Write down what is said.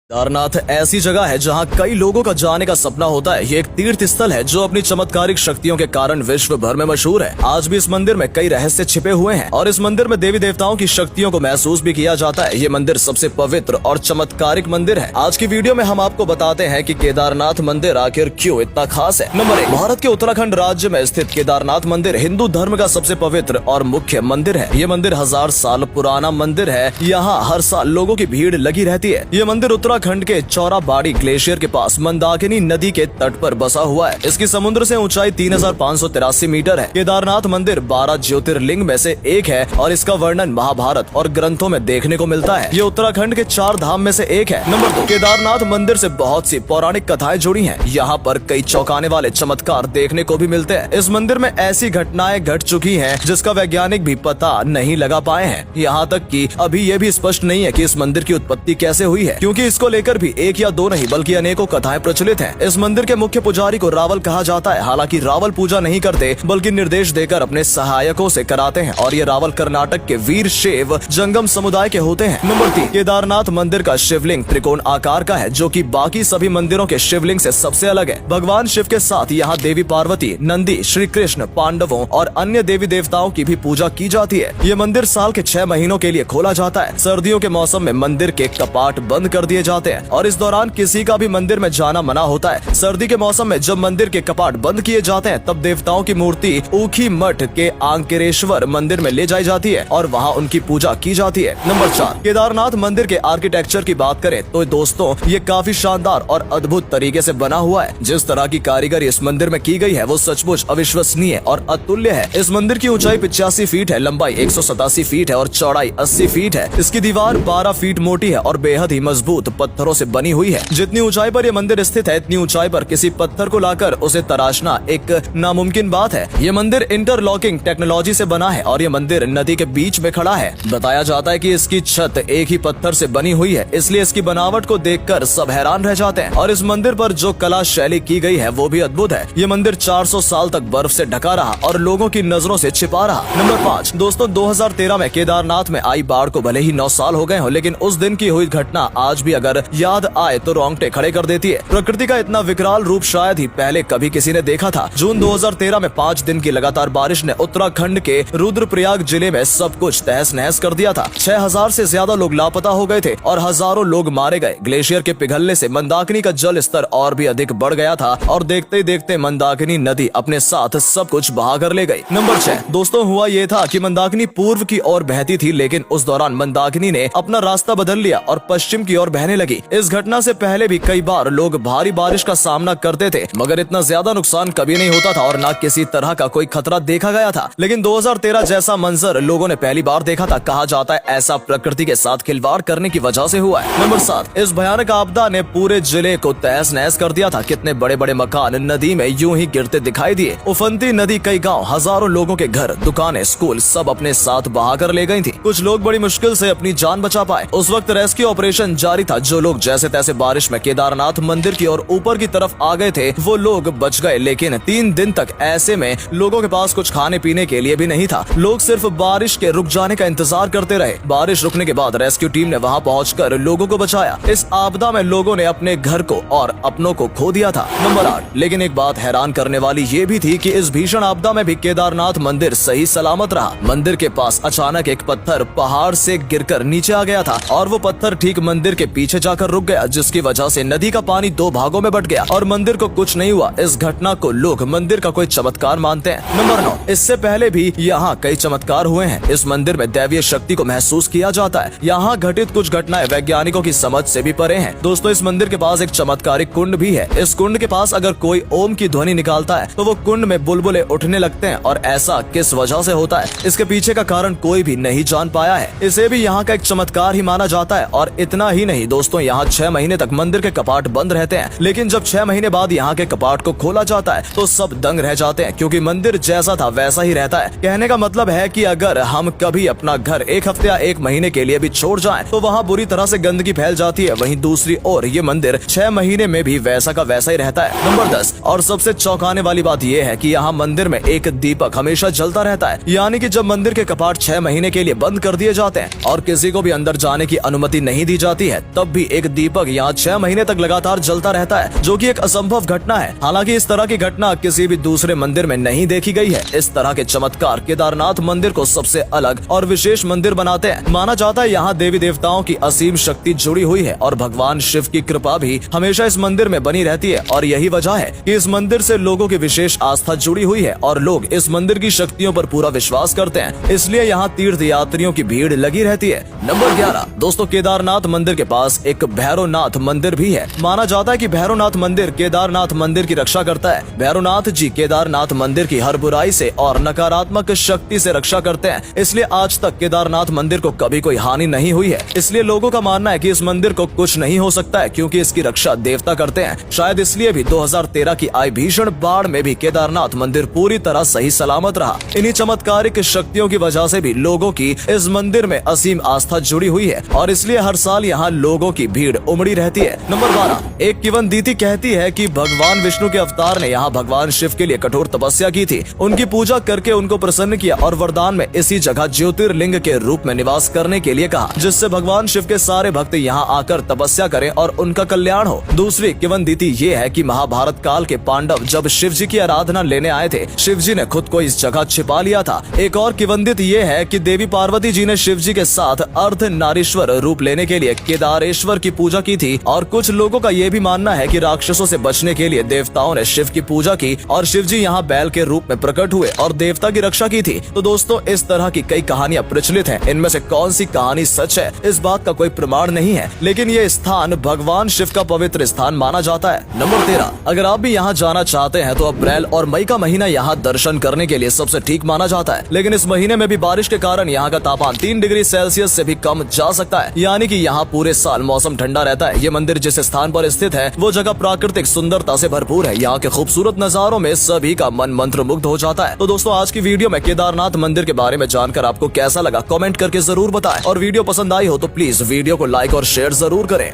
केदारनाथ ऐसी जगह है जहां कई लोगों का जाने का सपना होता है। ये एक तीर्थ स्थल है जो अपनी चमत्कारिक शक्तियों के कारण विश्व भर में मशहूर है। आज भी इस मंदिर में कई रहस्य छिपे हुए हैं और इस मंदिर में देवी देवताओं की शक्तियों को महसूस भी किया जाता है। ये मंदिर सबसे पवित्र और चमत्कारिक मंदिर है। आज की वीडियो में हम आपको बताते हैं कि केदारनाथ मंदिर आखिर क्यों इतना खास है। नंबर 1, भारत के उत्तराखंड राज्य में स्थित केदारनाथ मंदिर हिंदू धर्म का सबसे पवित्र और मुख्य मंदिर है। ये मंदिर 1000 साल पुराना मंदिर है। यहाँ हर साल लोगों की भीड़ लगी रहती है। ये मंदिर उत्तराखंड के चौराबाड़ी ग्लेशियर के पास मंदाकिनी नदी के तट पर बसा हुआ है। इसकी समुद्र से ऊंचाई 3583 मीटर है। केदारनाथ मंदिर 12 ज्योतिर्लिंग में से एक है और इसका वर्णन महाभारत और ग्रंथों में देखने को मिलता है। ये उत्तराखंड के 4 धाम में से एक है। नंबर 2, केदारनाथ मंदिर से बहुत सी पौराणिक कथाएं जुड़ी हैं। यहाँ पर कई चौंकाने वाले चमत्कार देखने को भी मिलते हैं। इस मंदिर में ऐसी घटनाएं घट चुकी हैं जिसका वैज्ञानिक भी पता नहीं लगा पाए हैं। यहाँ तक कि अभी ये भी स्पष्ट नहीं है कि इस मंदिर की उत्पत्ति कैसे हुई है, क्योंकि इसको लेकर भी एक या दो नहीं बल्कि अनेकों कथाएं प्रचलित हैं। इस मंदिर के मुख्य पुजारी को रावल कहा जाता है। हालांकि रावल पूजा नहीं करते बल्कि निर्देश देकर अपने सहायकों से कराते हैं और ये रावल कर्नाटक के वीर शैव जंगम समुदाय के होते हैं। नंबर 3, केदारनाथ मंदिर का शिवलिंग त्रिकोण आकार का है, जो कि बाकी सभी मंदिरों के शिवलिंग से सबसे अलग है। भगवान शिव के साथ यहाँ देवी पार्वती, नंदी, श्री कृष्ण, पांडवों और अन्य देवी देवताओं की भी पूजा की जाती है। ये मंदिर साल के 6 महीनों के लिए खोला जाता है। सर्दियों के मौसम में मंदिर के कपाट बंद कर दिए जाते हैं और इस दौरान किसी का भी मंदिर में जाना मना होता है। सर्दी के मौसम में जब मंदिर के कपाट बंद किए जाते हैं तब देवताओं की मूर्ति ऊखी मठ के आंकेरेश्वर मंदिर में ले जाई जाती है और वहां उनकी पूजा की जाती है। नंबर 4, केदारनाथ मंदिर के आर्किटेक्चर की बात करें तो दोस्तों ये काफी शानदार और अद्भुत तरीके से बना हुआ है। जिस तरह की कारीगरी इस मंदिर में की गई है वो सचमुच अविश्वसनीय और अतुल्य है। इस मंदिर की ऊंचाई 85 फीट है, लंबाई 187 फीट है और चौड़ाई 80 फीट है। इसकी दीवार 12 फीट मोटी है और बेहद ही मजबूत पत्थरों से बनी हुई है। जितनी ऊंचाई पर ये मंदिर स्थित है इतनी ऊंचाई पर किसी पत्थर को लाकर उसे तराशना एक नामुमकिन बात है। ये मंदिर इंटरलॉकिंग टेक्नोलॉजी से बना है और ये मंदिर नदी के बीच में खड़ा है। बताया जाता है कि इसकी छत एक ही पत्थर से बनी हुई है, इसलिए इसकी बनावट को देखकर सब हैरान रह जाते हैं और इस मंदिर पर जो कला शैली की गई है वो भी अद्भुत है। ये मंदिर 400 साल तक बर्फ से ढका रहा और लोगों की नजरों से छिपा रहा। नंबर 5, दोस्तों 2013 में केदारनाथ में आई बाढ़ को भले ही 9 साल हो गए हो, लेकिन उस दिन की हुई घटना आज भी अगर याद आए तो रोंगटे खड़े कर देती है। प्रकृति का इतना विकराल रूप शायद ही पहले कभी किसी ने देखा था। जून 2013 में 5 दिन की लगातार बारिश ने उत्तराखंड के रुद्रप्रयाग जिले में सब कुछ तहस नहस कर दिया था। 6000 से ज्यादा लोग लापता हो गए थे और हजारों लोग मारे गए। ग्लेशियर के पिघलने से मंदाकिनी का जल स्तर और भी अधिक बढ़ गया था और देखते ही देखते मंदाकिनी नदी अपने साथ सब कुछ बहा कर ले गई। नंबर 6, दोस्तों हुआ ये था कि मंदाकिनी पूर्व की ओर बहती थी, लेकिन उस दौरान मंदाकिनी ने अपना रास्ता बदल लिया और पश्चिम की ओर बहने लगी। इस घटना से पहले भी कई बार लोग भारी बारिश का सामना करते थे, मगर इतना ज्यादा नुकसान कभी नहीं होता था और न किसी तरह का कोई खतरा देखा गया था। लेकिन 2013 जैसा मंजर लोगों ने पहली बार देखा था। कहा जाता है ऐसा प्रकृति के साथ खिलवाड़ करने की वजह से हुआ है। नंबर 7, इस भयानक आपदा ने पूरे जिले को तहस नहस कर दिया था। कितने बड़े बड़े मकान नदी में यूं ही गिरते दिखाई दिए। उफनती नदी कई गाँव, हजारों लोगों के घर, दुकानें, स्कूल सब अपने साथ बहा कर ले गई थी। कुछ लोग बड़ी मुश्किल से अपनी जान बचा पाए। उस वक्त रेस्क्यू ऑपरेशन जारी था। जो लोग जैसे तैसे बारिश में केदारनाथ मंदिर की ओर ऊपर की तरफ आ गए थे वो लोग बच गए, लेकिन 3 दिन तक ऐसे में लोगों के पास कुछ खाने पीने के लिए भी नहीं था। लोग सिर्फ बारिश के रुक जाने का इंतजार करते रहे। बारिश रुकने के बाद रेस्क्यू टीम ने वहां पहुंचकर लोगों को बचाया। इस आपदा में लोगों ने अपने घर को और अपनों को खो दिया था। नंबर 8, लेकिन एक बात हैरान करने वाली ये भी थी कि इस भीषण आपदा में भी केदारनाथ मंदिर सही सलामत रहा। मंदिर के पास अचानक एक पत्थर पहाड़ से गिरकर नीचे आ गया था और वो पत्थर ठीक मंदिर के पीछे जाकर रुक गया, जिसकी वजह से नदी का पानी 2 भागों में बट गया और मंदिर को कुछ नहीं हुआ। इस घटना को लोग मंदिर का कोई चमत्कार मानते हैं। नंबर 9, इससे पहले भी यहाँ कई चमत्कार हुए हैं। इस मंदिर में दैवीय शक्ति को महसूस किया जाता है। यहाँ घटित कुछ घटनाएं वैज्ञानिकों की समझ से भी परे हैं। दोस्तों इस मंदिर के पास एक चमत्कारिक कुंड भी है। इस कुंड के पास अगर कोई ओम की ध्वनि निकालता है तो वो कुंड में बुलबुले उठने लगते हैं और ऐसा किस वजह से होता है इसके पीछे का कारण कोई भी नहीं जान पाया है। इसे भी यहाँ का एक चमत्कार ही माना जाता है। और इतना ही नहीं दोस्तों, यहाँ 6 महीने तक मंदिर के कपाट बंद रहते हैं, लेकिन जब 6 महीने बाद यहाँ के कपाट को खोला जाता है तो सब दंग रह जाते हैं, क्योंकि मंदिर जैसा था वैसा ही रहता है। कहने का मतलब है कि अगर हम कभी अपना घर 1 हफ्ते या 1 महीने के लिए भी छोड़ जाएं तो वहाँ बुरी तरह से गंदगी फैल जाती है। वहीं दूसरी ओर ये मंदिर 6 महीने में भी वैसा का वैसा ही रहता है। नंबर 10, और सबसे चौंकाने वाली बात यह है कि यहाँ मंदिर में एक दीपक हमेशा जलता रहता है। यानी कि जब मंदिर के कपाट 6 महीने के लिए बंद कर दिए जाते हैं और किसी को भी अंदर जाने की अनुमति नहीं दी जाती है, तब भी एक दीपक यहाँ 6 महीने तक लगातार जलता रहता है, जो कि एक असंभव घटना है। हालांकि इस तरह की घटना किसी भी दूसरे मंदिर में नहीं देखी गई है। इस तरह के चमत्कार केदारनाथ मंदिर को सबसे अलग और विशेष मंदिर बनाते हैं। माना जाता है यहाँ देवी देवताओं की असीम शक्ति जुड़ी हुई है और भगवान शिव की कृपा भी हमेशा इस मंदिर में बनी रहती है। और यही वजह है कि इस मंदिर से लोगों की विशेष आस्था जुड़ी हुई है और लोग इस मंदिर की शक्तियों पर पूरा विश्वास करते हैं। इसलिए यहाँ तीर्थ यात्रियों की भीड़ लगी रहती है। नंबर 11 दोस्तों, केदारनाथ मंदिर के पास एक भैरवनाथ मंदिर भी है। माना जाता है कि भैरवनाथ मंदिर केदारनाथ मंदिर की रक्षा करता है। भैरवनाथ जी केदारनाथ मंदिर की हर बुराई से और नकारात्मक शक्ति से रक्षा करते हैं। इसलिए आज तक केदारनाथ मंदिर को कभी कोई हानि नहीं हुई है। इसलिए लोगों का मानना है कि इस मंदिर को कुछ नहीं हो सकता है, क्योंकि इसकी रक्षा देवता करते हैं। शायद इसलिए भी 2013 की आई भीषण बाढ़ में भी केदारनाथ मंदिर पूरी तरह सही सलामत रहा। इन्हीं चमत्कारिक शक्तियों की वजह से भी लोगों की इस मंदिर में असीम आस्था जुड़ी हुई है और इसलिए हर साल यहाँ लोगों की भीड़ उमड़ी रहती है। नंबर 12 एक किंवदंती कहती है कि भगवान विष्णु के अवतार ने यहाँ भगवान शिव के लिए कठोर तपस्या की थी। उनकी पूजा करके उनको प्रसन्न किया और वरदान में इसी जगह ज्योतिर्लिंग के रूप में निवास करने के लिए कहा, जिससे भगवान शिव के सारे भक्त यहाँ आकर तपस्या करें और उनका कल्याण हो। दूसरी किंवदंती ये है कि महाभारत काल के पांडव जब शिव जी की आराधना लेने आए थे, शिव जी ने खुद को इस जगह छिपा लिया था। एक और किंवदंती ये है कि देवी पार्वती जी ने शिव जी के साथ अर्धनारीश्वर रूप लेने के लिए केदारेश्वर की पूजा की थी और कुछ लोगों का ये भी मानना है कि राक्षसों से बचने के लिए देवताओं ने शिव की पूजा की और शिव जी यहाँ बैल के रूप में प्रकट हुए और देवता की रक्षा की थी। तो दोस्तों, इस तरह की कई कहानियां प्रचलित हैं। इनमें से कौन सी कहानी सच है, इस बात का कोई प्रमाण नहीं है, लेकिन ये स्थान भगवान शिव का पवित्र स्थान माना जाता है। नंबर 13 अगर आप भी यहाँ जाना चाहते हैं तो अप्रैल और मई का महीना यहाँ दर्शन करने के लिए सबसे ठीक माना जाता है। लेकिन इस महीने में भी बारिश के कारण यहाँ का तापमान 3 डिग्री सेल्सियस से भी कम जा सकता है, यानी कि यहाँ पूरे साल मौसम ठंडा रहता है। ये मंदिर जिस स्थान पर स्थित है वो जगह प्राकृतिक सुंदरता से भरपूर है। यहाँ के खूबसूरत नजारों में सभी का मन मंत्रमुग्ध हो जाता है। तो दोस्तों, आज की वीडियो में केदारनाथ मंदिर के बारे में जानकर आपको कैसा लगा कमेंट करके जरूर बताएं और वीडियो पसंद आई हो तो प्लीज वीडियो को लाइक और शेयर जरूर करें।